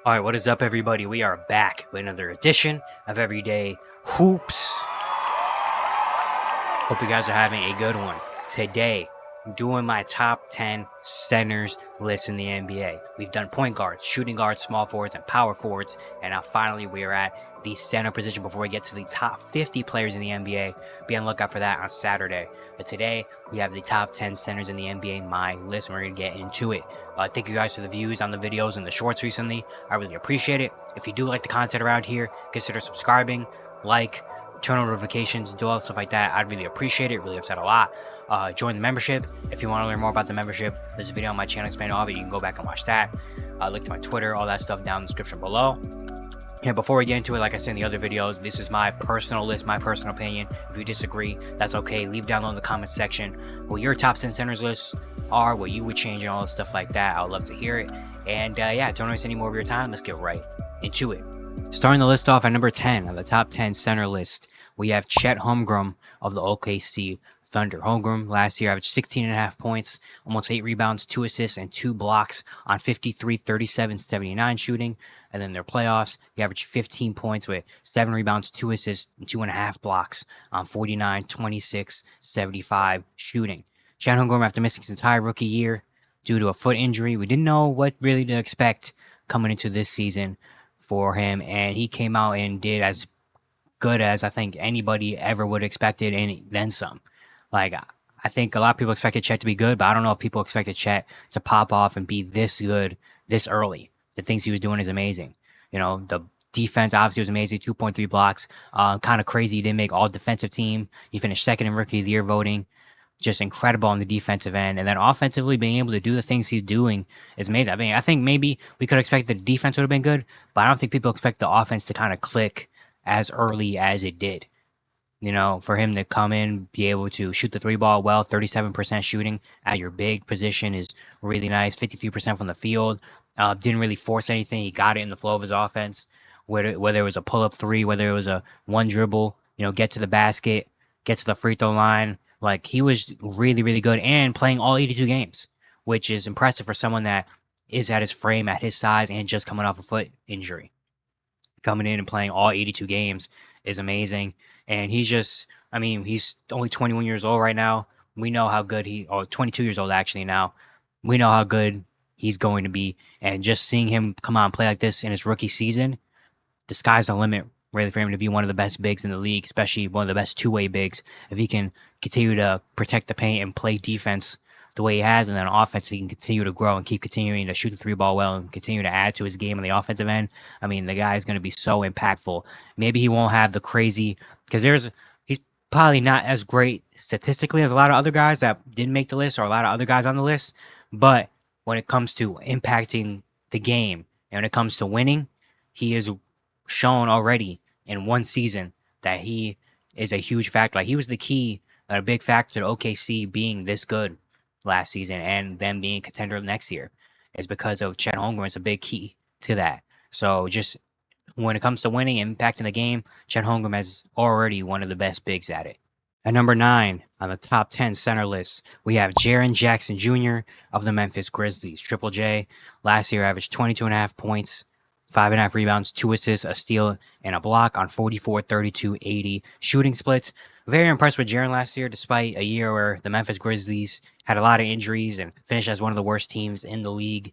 Alright, what is up, everybody? We are back with another edition of Everyday Hoops. Hope you guys are having a good one. Today, I'm doing my top 10 centers list in the NBA. We've done point guards, shooting guards, small forwards, and power forwards. And now finally we are at the center position before we get to the top 50 players in the NBA. Be on the lookout for that on Saturday. But today, we have the top 10 centers in the NBA, my list, and we're going to get into it. Thank you guys for the views on the videos and the shorts recently. I really appreciate it. If you do like the content around here, consider subscribing, turn on notifications, do all stuff like that. I'd really appreciate it. It really helps out a lot. Join the membership. If you want to learn more about the membership, there's a video on my channel explaining all of it. You can go back and watch that. Link to my Twitter, all that stuff down in the description below. And before we get into it, like I said in the other videos, this is my personal list, my personal opinion. If you disagree, that's okay. Leave down below in the comments section what your top 10 centers lists are, what you would change, and all this stuff like that. I would love to hear it. And yeah, don't waste any more of your time. Let's get right into it. Starting the list off at number 10 on the top 10 center list, we have Chet Holmgren of the OKC Thunder. Holmgren last year averaged 16.5 points, almost 8 rebounds, 2 assists, and 2 blocks on 53, 37, 79 shooting. And then their playoffs, he averaged 15 points with 7 rebounds, 2 assists, and 2.5 blocks on 49, 26, 75 shooting. Chet Holmgren, after missing his entire rookie year due to a foot injury, we didn't know what really to expect coming into this season for him, and he came out and did as good as I think anybody ever would have expected, and then some. Like, I think a lot of people expected Chet to be good, but I don't know if people expected Chet to pop off and be this good this early. The things he was doing is amazing. You know, the defense obviously was amazing, 2.3 blocks. Kind of crazy he didn't make all defensive team. He finished second in rookie of the year voting. Just incredible on the defensive end. And then offensively, being able to do the things he's doing is amazing. I mean, I think maybe we could expect the defense would have been good, but I don't think people expect the offense to kind of click as early as it did. You know, for him to come in, be able to shoot the 3-ball well, 37% shooting at your big position is really nice. 53% from the field. Didn't really force anything. He got it in the flow of his offense. Whether it was a pull-up 3, whether it was a one dribble, get to the basket, get to the free throw line. Like, he was really, really good and playing all 82 games, which is impressive for someone that is at his frame, at his size, and just coming off a foot injury. Coming in and playing all 82 games is amazing. And he's only 21 years old right now. We know how good 22 years old actually now. We know how good he's going to be. And just seeing him come out and play like this in his rookie season, the sky's the limit, really, for him to be one of the best bigs in the league, especially one of the best two-way bigs. If he can continue to protect the paint and play defense the way he has, and then offense, he can continue to grow and keep continuing to shoot the 3-ball well and continue to add to his game on the offensive end. I mean, the guy is going to be so impactful. Maybe he won't have the crazy, because he's probably not as great statistically as a lot of other guys that didn't make the list, or a lot of other guys on the list. But when it comes to impacting the game and when it comes to winning, he is shown already in one season that he is a huge factor. Like, he was the key, a big factor to OKC being this good last season and them being a contender next year, is because of Chet Holmgren. It's a big key to that. So just when it comes to winning and impacting the game, Chet Holmgren is already one of the best bigs at it. At number 9 on the top 10 center list, we have Jaren Jackson Jr. of the Memphis Grizzlies. Triple J last year averaged 22.5 points, 5.5 rebounds, 2 assists, a steal, and a block on 44, 32, 80 shooting splits. Very impressed with Jaren last year, despite a year where the Memphis Grizzlies had a lot of injuries and finished as one of the worst teams in the league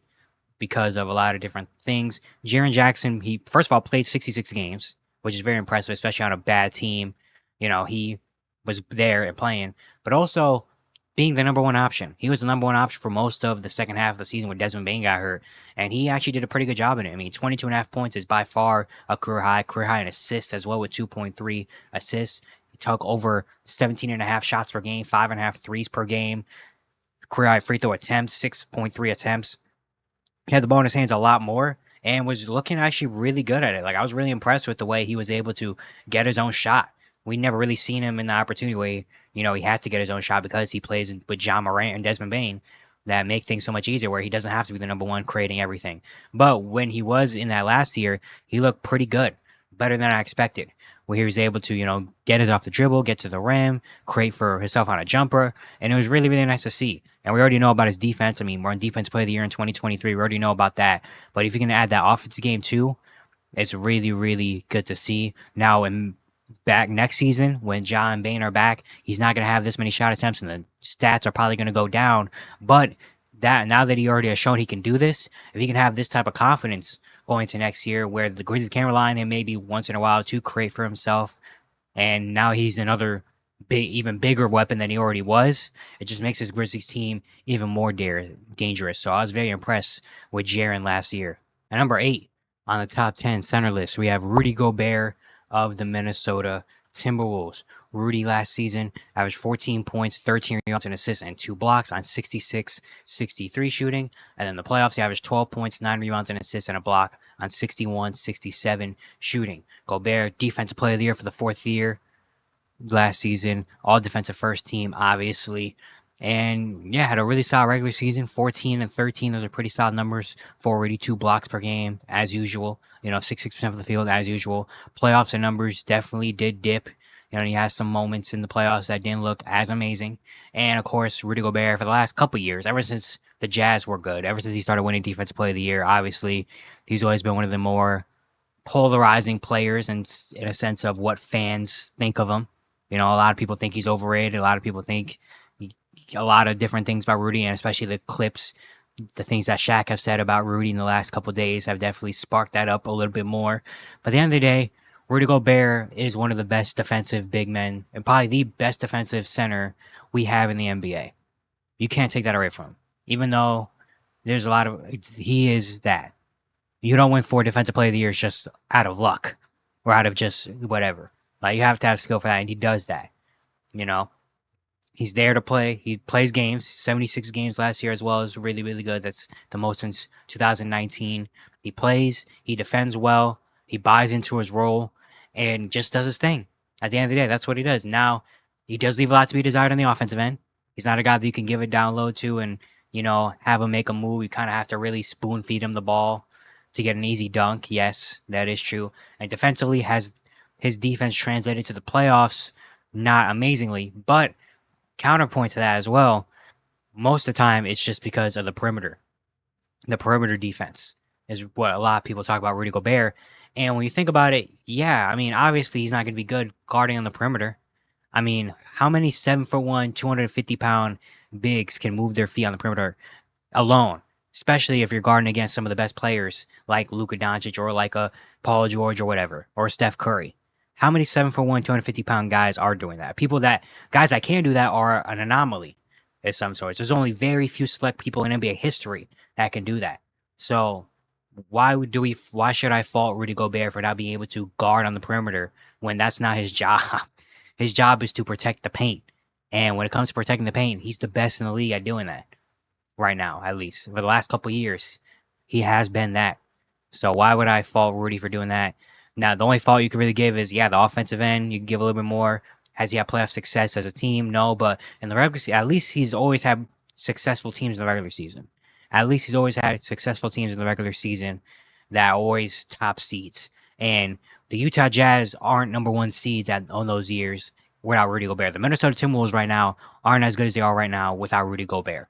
because of a lot of different things. Jaren Jackson, he first of all played 66 games, which is very impressive, especially on a bad team. He was there and playing, but also being the number one option. He was the number one option for most of the second half of the season when Desmond Bane got hurt, and he actually did a pretty good job in it. I mean, 22.5 points is by far a career high in assists as well, with 2.3 assists. He took over 17.5 shots per game, 5.5 threes per game. Career high free throw attempts, 6.3 attempts. He had the ball in his hands a lot more and was looking actually really good at it. Like, I was really impressed with the way he was able to get his own shot. We never really seen him in the opportunity where, he had to get his own shot because he plays with John Morant and Desmond Bane, that make things so much easier where he doesn't have to be the number one creating everything. But when he was in that last year, he looked pretty good, better than I expected. where he was able to, get it off the dribble, get to the rim, create for himself on a jumper. And it was really, really nice to see. And we already know about his defense. I mean, we're on Defense Player of the Year in 2023. We already know about that. But if you can add that offensive game too, it's really, really good to see. Now, back next season, when Ja and Bane are back, he's not going to have this many shot attempts, and the stats are probably going to go down. But now that he already has shown he can do this, if he can have this type of confidence going to next year, where the Grizzlies can rely on him maybe once in a while to create for himself, and now he's another even bigger weapon than he already was. It just makes his Grizzlies team even more dangerous. So I was very impressed with Jaren last year. At number 8 on the top 10 center list, we have Rudy Gobert of the Minnesota Timberwolves. Rudy last season averaged 14 points, 13 rebounds, and assists, and 2 blocks on 66-63 shooting. And then the playoffs, he averaged 12 points, 9 rebounds, and assists, and a block on 61-67 shooting. Gobert, Defensive Player of the Year for the 4th year last season. All defensive first team, obviously. And yeah, had a really solid regular season. 14 and 13, those are pretty solid numbers. 482 blocks per game, as usual. 66% of the field, as usual. Playoffs and numbers definitely did dip. He has some moments in the playoffs that didn't look as amazing. And of course, Rudy Gobert for the last couple years, ever since the Jazz were good, ever since he started winning Defensive Player of the Year, obviously, he's always been one of the more polarizing players in a sense of what fans think of him. A lot of people think he's overrated. A lot of people think a lot of different things about Rudy, and especially the clips, the things that Shaq have said about Rudy in the last couple of days have definitely sparked that up a little bit more. But at the end of the day, Rudy Gobert is one of the best defensive big men and probably the best defensive center we have in the NBA. You can't take that away from him. Even though there's a lot of... He is that. You don't win 4 Defensive Player of the Year just out of luck or out of just whatever. You have to have skill for that, and he does that. He's there to play. He plays games. 76 games last year as well is really, really good. That's the most since 2019. He plays. He defends well. He buys into his role and just does his thing. At the end of the day, that's what he does. Now, he does leave a lot to be desired on the offensive end. He's not a guy that you can give it down low to and, have him make a move. You kind of have to really spoon feed him the ball to get an easy dunk. Yes, that is true. And defensively, has his defense translated to the playoffs? Not amazingly, but counterpoint to that as well, most of the time it's just because of the perimeter. The perimeter defense is what a lot of people talk about Rudy Gobert. And when you think about it, yeah, obviously he's not going to be good guarding on the perimeter. How many 7'1", 250-pound bigs can move their feet on the perimeter alone? Especially if you're guarding against some of the best players like Luka Doncic or like a Paul George or whatever, or Steph Curry. How many 7'1", 250-pound guys are doing that? Guys that can do that are an anomaly of some sorts. There's only very few select people in NBA history that can do that. So why should I fault Rudy Gobert for not being able to guard on the perimeter when that's not his job? His job is to protect the paint. And when it comes to protecting the paint, he's the best in the league at doing that. Right now, at least. For the last couple of years, he has been that. So why would I fault Rudy for doing that? Now, the only fault you can really give is, the offensive end. You can give a little bit more. Has he had playoff success as a team? No, but in the regular season, at least he's always had successful teams in the regular season. At least he's always had successful teams in the regular season that are always top seeds. And the Utah Jazz aren't number 1 seeds on those years without Rudy Gobert. The Minnesota Timberwolves right now aren't as good as they are right now without Rudy Gobert.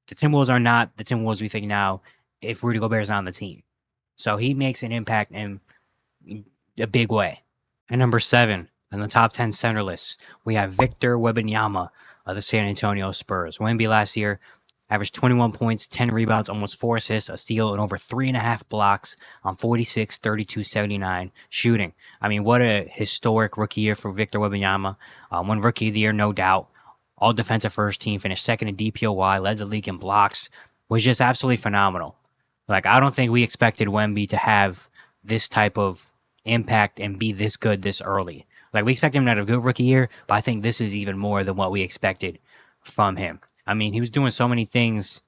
The Timberwolves are not the Timberwolves we think now if Rudy Gobert is not on the team. So he makes an impact in a big way. At number 7 on the top 10 center list, we have Victor Wembanyama of the San Antonio Spurs. Wemby last year averaged 21 points, 10 rebounds, almost 4 assists, a steal, and over 3.5 blocks on 46, 32, 79 shooting. What a historic rookie year for Victor Wembanyama. One rookie of the year, no doubt. All defensive first team, finished second in DPOY, led the league in blocks, was just absolutely phenomenal. I don't think we expected Wemby to have this type of impact and be this good this early. We expect him to have a good rookie year, but I think this is even more than what we expected from him. He was doing so many things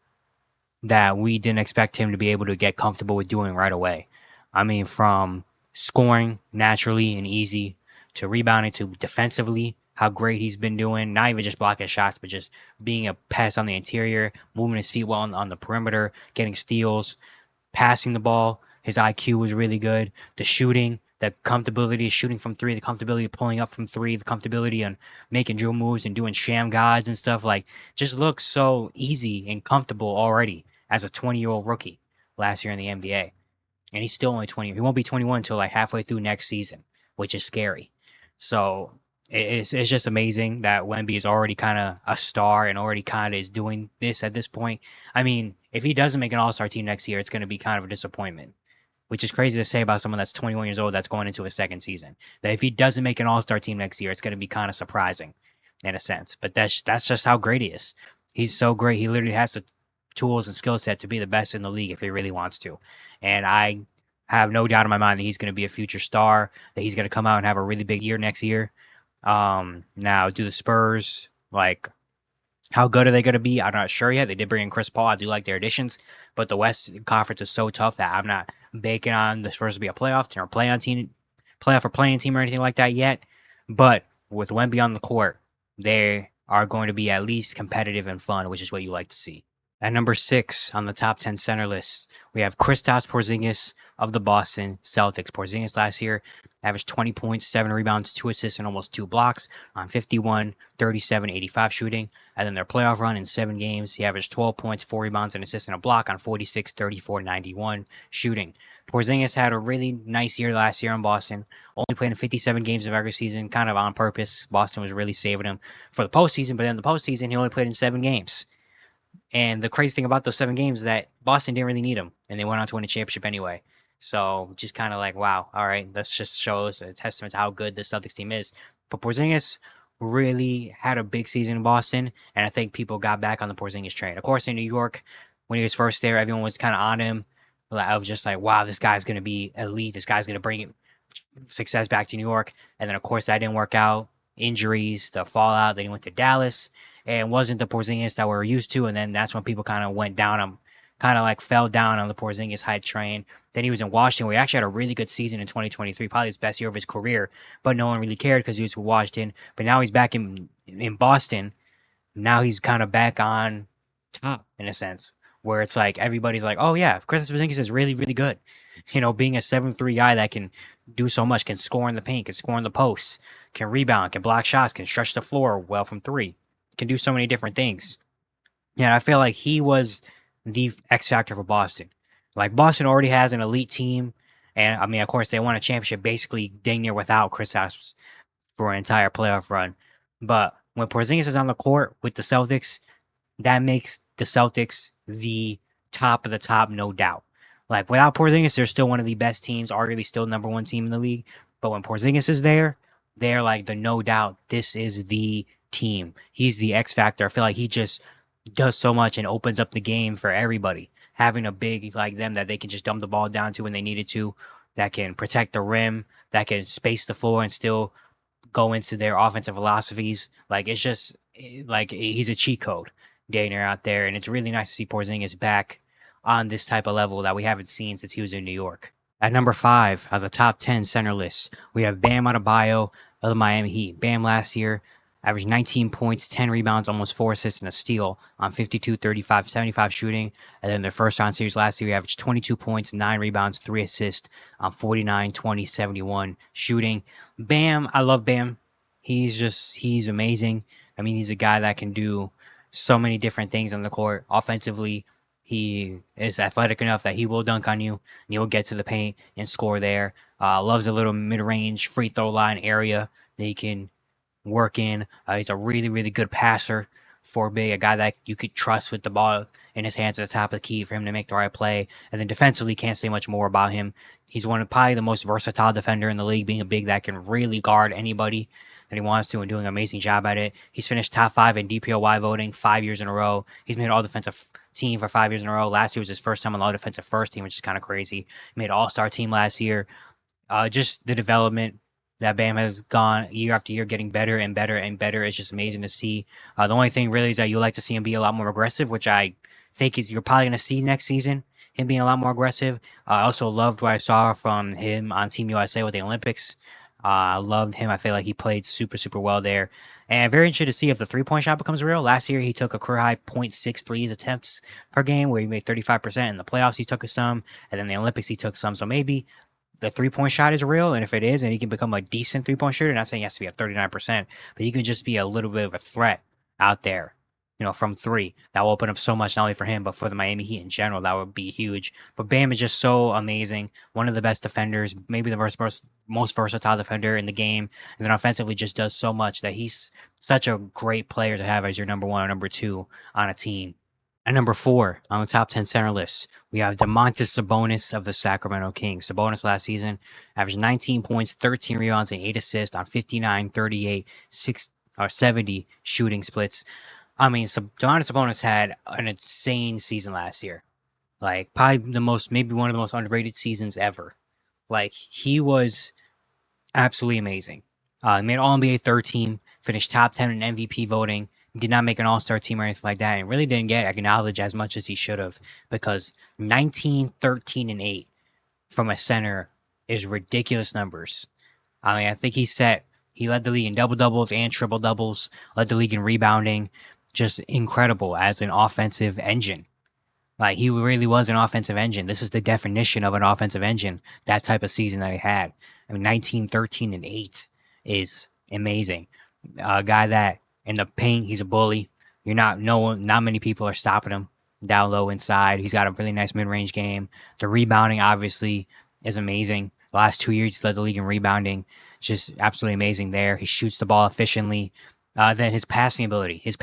that we didn't expect him to be able to get comfortable with doing right away. From scoring naturally and easy to rebounding to defensively, how great he's been doing, not even just blocking shots, but just being a pest on the interior, moving his feet well on the perimeter, getting steals, passing the ball. His IQ was really good. The shooting, the comfortability of shooting from three, the comfortability of pulling up from three, the comfortability on making drill moves and doing sham gods and stuff, like, just looks so easy and comfortable already as a 20-year-old rookie last year in the NBA. And he's still only 20. He won't be 21 until like halfway through next season, which is scary. So it's just amazing that Wemby is already kind of a star and already kind of is doing this at this point. I mean, if he doesn't make an All-Star team next year, it's going to be kind of a disappointment, which is crazy to say about someone that's 21 years old that's going into his second season. That if he doesn't make an All-Star team next year, it's going to be kind of surprising in a sense. But that's just how great he is. He's so great. He literally has the tools and skill set to be the best in the league if he really wants to. And I have no doubt in my mind that he's going to be a future star, that he's going to come out and have a really big year next year. Now, do the Spurs, like, how good are they going to be? I'm not sure yet. They did bring in Chris Paul. I do like their additions, but the West Conference is so tough that I'm not banking on the Spurs to be a playoff team or playoff or playing team or anything like that yet. But with Wemby on the court, they are going to be at least competitive and fun, which is what you like to see. At number 6 on the top 10 center list, we have Kristaps Porzingis of the Boston Celtics. Porzingis last year averaged 20 points, 7 rebounds, 2 assists, and almost 2 blocks on 51, 37, 85 shooting. And then their playoff run in 7 games, he averaged 12 points, 4 rebounds, an assist, and a block on 46, 34, 91 shooting. Porzingis had a really nice year last year in Boston. Only played in 57 games of regular season, kind of on purpose. Boston was really saving him for the postseason, but in the postseason, he only played in 7 games. And the crazy thing about those 7 games is that Boston didn't really need him, and they went on to win a championship anyway. So just kind of like, wow, all right, this just shows a testament to how good the Celtics team is. But Porzingis really had a big season in Boston, and I think people got back on the Porzingis train. Of course, in New York, when he was first there, everyone was kind of on him. I was just like, wow, this guy's going to be elite. This guy's going to bring success back to New York. And then, of course, that didn't work out. Injuries, the fallout. Then he went to Dallas and wasn't the Porzingis that we're used to. And then that's when people kind of went down on, kind of like fell down on the Porzingis hype train. Then he was in Washington, where he actually had a really good season in 2023, probably his best year of his career. But no one really cared because he was with Washington. But now he's back in Boston. Now he's kind of back on top in a sense, where it's like everybody's like, oh yeah, Kristaps Porzingis is really, really good. You know, being a 7'3" guy that can do so much, can score in the paint, can score in the posts, can rebound, can block shots, can stretch the floor well from 3, can do so many different things. Yeah, I feel like he was the X factor for Boston. Like, Boston already has an elite team, and I mean, of course, they won a championship basically dang near without Kristaps for an entire playoff run. But when Porzingis is on the court with the Celtics, that makes the Celtics the top of the top, no doubt. Like, without Porzingis, they're still one of the best teams, arguably still number 1 team in the league. But when Porzingis is there, they're like the no doubt, this is the team. He's the X factor. I feel like he just does so much and opens up the game for everybody. Having a big like them that they can just dump the ball down to when they needed to, that can protect the rim, that can space the floor and still go into their offensive philosophies. Like, it's just like he's a cheat code Daniel out there, and it's really nice to see Porzingis back on this type of level that we haven't seen since he was in New York. At number 5 of the top 10 center list, we have Bam Adebayo of the Miami Heat. Bam last year averaged 19 points, 10 rebounds, almost 4 assists, and a steal on 52, 35, 75 shooting. And then their first round series last year, he averaged 22 points, 9 rebounds, 3 assists on 49, 20, 71 shooting. Bam, I love Bam. He's amazing. I mean, he's a guy that can do so many different things on the court. Offensively, he is athletic enough that he will dunk on you, and he'll get to the paint and score there. Loves a little mid-range free throw line area that he can work in. He's a really, really good passer for big, a guy that you could trust with the ball in his hands at the top of the key for him to make the right play. And then defensively, can't say much more about him. He's one of probably the most versatile defender in the league, being a big that can really guard anybody that he wants to and doing an amazing job at it. He's finished top 5 in DPOY voting 5 years in a row. He's made all defensive team for 5 years in a row. Last year was his first time on the all defensive first team, which is kind of crazy. He made all-star team last year. Just the development that Bam has gone year after year, getting better and better and better. It's just amazing to see. The only thing really is that you like to see him be a lot more aggressive, which I think you're probably going to see next season, him being a lot more aggressive. I also loved what I saw from him on Team USA with the Olympics. I loved him. I feel like he played super, super well there. And very interested to see if the three-point shot becomes real. Last year, he took a career-high 0.63 attempts per game, where he made 35%. In the playoffs, he took some. And then the Olympics, he took some. So maybe the 3-point shot is real, and if it is, and he can become a decent 3-point shooter, not saying he has to be at 39%, but he could just be a little bit of a threat out there, from three. That will open up so much, not only for him, but for the Miami Heat in general. That would be huge. But Bam is just so amazing. One of the best defenders, maybe the most versatile defender in the game. And then offensively just does so much that he's such a great player to have as your number one or number two on a team. At number 4 on the top 10 center list, we have Domantas Sabonis of the Sacramento Kings. Sabonis last season averaged 19 points, 13 rebounds, and 8 assists on 59, 38, 70 shooting splits. I mean, Domantas Sabonis had an insane season last year. Like, probably maybe one of the most underrated seasons ever. Like, he was absolutely amazing. Made All-NBA third team, finished top 10 in MVP voting, did not make an all-star team or anything like that, and really didn't get acknowledged as much as he should have, because 19, 13, and 8 from a center is ridiculous numbers. I mean, I think he led the league in double-doubles and triple-doubles, led the league in rebounding, just incredible as an offensive engine. Like, he really was an offensive engine. This is the definition of an offensive engine, that type of season that he had. I mean, 19, 13, and 8 is amazing. A guy that in the paint, he's a bully. Not many people are stopping him down low inside. He's got a really nice mid-range game. The rebounding obviously is amazing. The last 2 years, he's led the league in rebounding. Just absolutely amazing there. He shoots the ball efficiently. Then his passing ability, his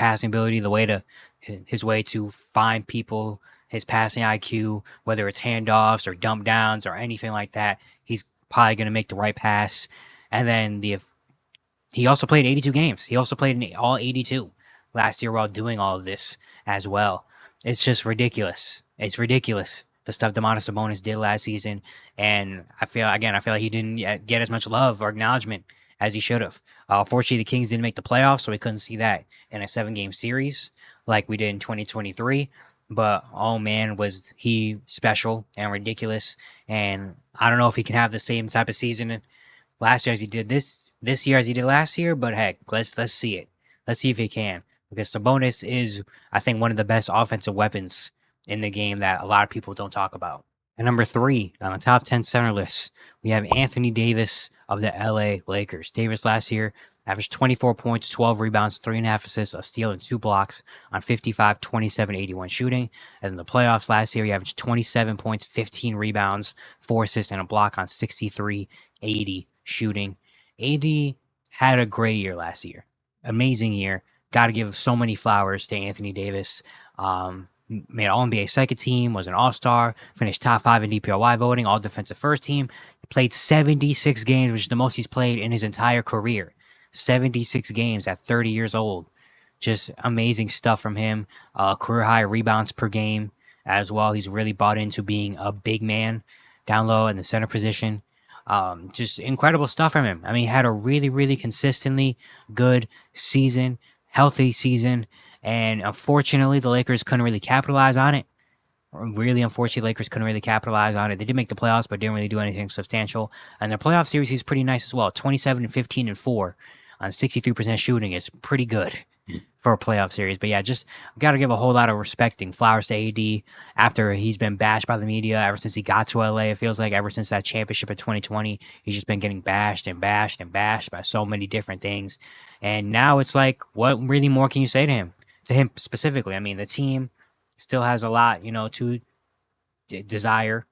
way to find people, his passing IQ, whether it's handoffs or dump downs or anything like that, he's probably going to make the right pass. And then he also played 82 games. He also played in all 82 last year while doing all of this as well. It's just ridiculous. It's ridiculous, the stuff Domantas Sabonis did last season. And I feel like he didn't get as much love or acknowledgement as he should have. Unfortunately, the Kings didn't make the playoffs, so we couldn't see that in a 7-game series like we did in 2023. But, oh man, was he special and ridiculous. And I don't know if he can have the same type of season last year as he did this year as he did last year, but heck, let's see it. Let's see if he can. Because Sabonis is, I think, one of the best offensive weapons in the game that a lot of people don't talk about. At number 3 on the top 10 center list, we have Anthony Davis of the LA Lakers. Davis last year averaged 24 points, 12 rebounds, 3.5 assists, a steal, and 2 blocks on 55, 27, 81 shooting. And in the playoffs last year, he averaged 27 points, 15 rebounds, 4 assists, and a block on 63, 80 shooting. AD had a great year last year. Amazing year. Got to give so many flowers to Anthony Davis. Made All-NBA second team, was an All-Star, finished top 5 in DPOY voting, all defensive first team. Played 76 games, which is the most he's played in his entire career. 76 games at 30 years old. Just amazing stuff from him. Career high rebounds per game as well. He's really bought into being a big man down low in the center position. Just incredible stuff from him. I mean, he had a really, really consistently good season, healthy season, and unfortunately, the Lakers couldn't really capitalize on it. Really, unfortunately, Lakers couldn't really capitalize on it. They did make the playoffs, but didn't really do anything substantial. And their playoff series is pretty nice as well. 27 and 15 and 4 on 63% shooting is pretty good for a playoff series. But yeah, just got to give a whole lot of respect and flowers to AD after he's been bashed by the media ever since he got to LA. It feels like ever since that championship in 2020, he's just been getting bashed and bashed and bashed by so many different things. And now it's like, what really more can you say to him? To him specifically. I mean, the team still has a lot, to desire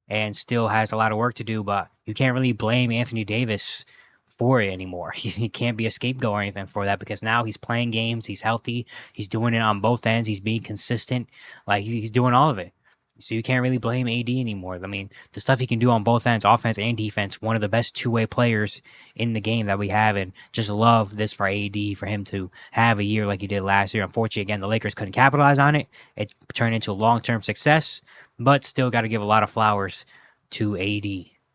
and still has a lot of work to do, but you can't really blame Anthony Davis for it anymore. He can't be a scapegoat or anything for that, because now he's playing games, he's healthy, he's doing it on both ends, he's being consistent, like he's doing all of it. So you can't really blame AD anymore. I mean, the stuff he can do on both ends, offense and defense, one of the best two-way players in the game that we have, and just love this for AD, for him to have a year like he did last year. Unfortunately, again, the Lakers couldn't capitalize on it. It turned into a long-term success, but still got to give a lot of flowers to AD.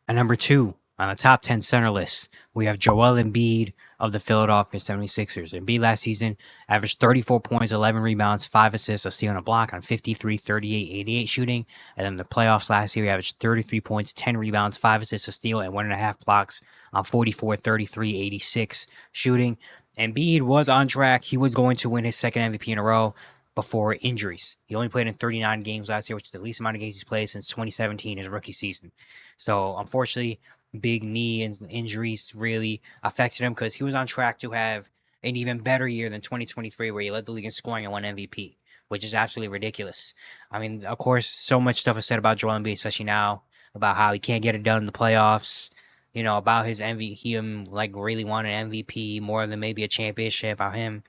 At number 2 on the top 10 center list, we have Joel Embiid of the Philadelphia 76ers. Embiid last season averaged 34 points, 11 rebounds, 5 assists, a steal and a block on 53, 38, 88 shooting. And then the playoffs last year, he averaged 33 points, 10 rebounds, 5 assists, a steal, and 1.5 blocks on 44, 33, 86 shooting. Embiid was on track. He was going to win his second MVP in a row, before injuries. He only played in 39 games last year, which is the least amount of games he's played since 2017, his rookie season. So unfortunately, big knee and injuries really affected him because he was on track to have an even better year than 2023, where he led the league in scoring and won MVP, which is absolutely ridiculous. I mean, of course, so much stuff is said about Joel Embiid, especially now, about how he can't get it done in the playoffs. You know, about his him like really wanting an MVP more than maybe a championship. About him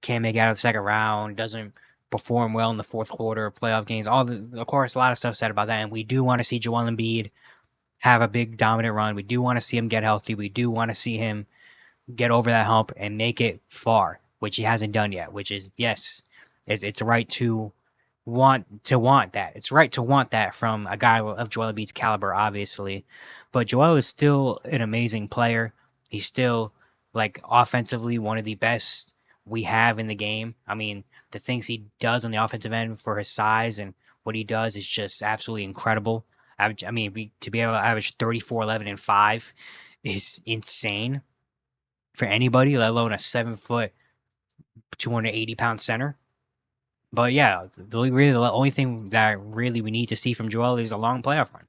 can't make it out of the second round, doesn't perform well in the fourth quarter of playoff games. Of course, a lot of stuff said about that, and we do want to see Joel Embiid have a big dominant run. We do want to see him get healthy. We do want to see him get over that hump and make it far, which he hasn't done yet. Which is, yes, it's right to want that. It's right to want that from a guy of Joel Embiid's caliber, obviously. But Joel is still an amazing player. He's still, like, offensively one of the best we have in the game. I mean, the things he does on the offensive end for his size and what he does is just absolutely incredible. I mean, to be able to average 34, 11, and 5 is insane for anybody, let alone a 7-foot, 280-pound center. But yeah, the only thing that really we need to see from Joel is a long playoff run.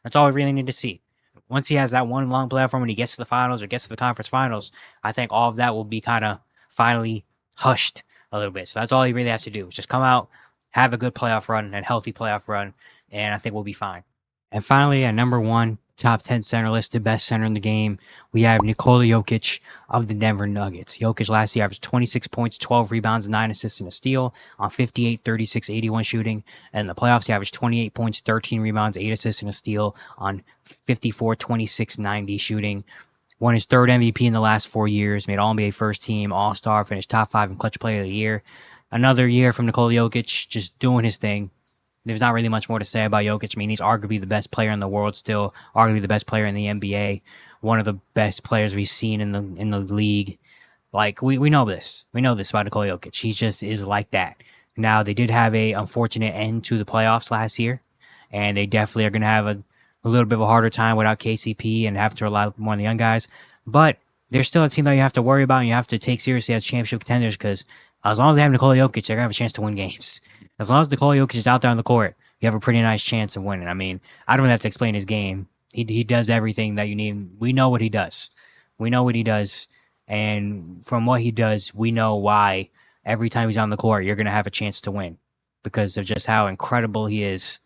That's all we really need to see. Once he has that one long playoff run when he gets to the finals or gets to the conference finals, I think all of that will be kind of finally hushed a little bit. So that's all he really has to do. Just come out, have a good playoff run, and healthy playoff run, and I think we'll be fine. And finally, at number 1, top 10 center listed, best center in the game, we have Nikola Jokic of the Denver Nuggets. Jokic last year averaged 26 points, 12 rebounds, 9 assists, and a steal on 58, 36, 81 shooting. And in the playoffs, he averaged 28 points, 13 rebounds, 8 assists, and a steal on 54, 26, 90 shooting. Won his third MVP in the last 4 years, made All-NBA first team, All-Star, finished top 5 in clutch player of the year. Another year from Nikola Jokic, just doing his thing. There's not really much more to say about Jokic. I mean, he's arguably the best player in the world still, arguably the best player in the NBA, one of the best players we've seen in the league. Like, we know this. We know this about Nikola Jokic. He just is like that. Now, they did have a unfortunate end to the playoffs last year, and they definitely are going to have a little bit of a harder time without KCP and have to rely more on the young guys. But they're still a team that you have to worry about and you have to take seriously as championship contenders, because as long as they have Nikola Jokic, they're going to have a chance to win games. As long as Nikola Jokic is out there on the court, you have a pretty nice chance of winning. I mean, I don't really have to explain his game. He does everything that you need. We know what he does. We know what he does. And from what he does, we know why every time he's on the court, you're going to have a chance to win, because of just how incredible he is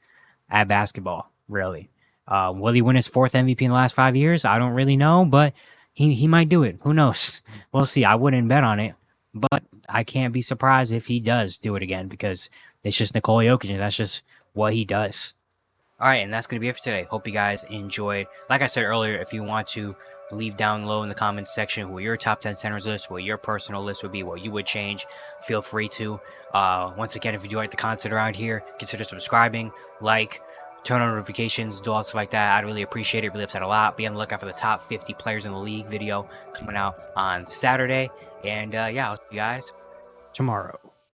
at basketball, really. Will he win his 4th MVP in the last 5 years? I don't really know, but he might do it. Who knows? We'll see. I wouldn't bet on it, but I can't be surprised if he does do it again, because it's just Nikola Jokic, and that's just what he does. All right, and that's going to be it for today. Hope you guys enjoyed. Like I said earlier, if you want to leave down low in the comments section who your top 10 centers list, what your personal list would be, what you would change, feel free to. Once again, if you do like the content around here, consider subscribing, turn on notifications, do all stuff like that. I'd really appreciate it. Really upset a lot. Be on the lookout for the top 50 players in the league video coming out on Saturday. And yeah, I'll see you guys tomorrow.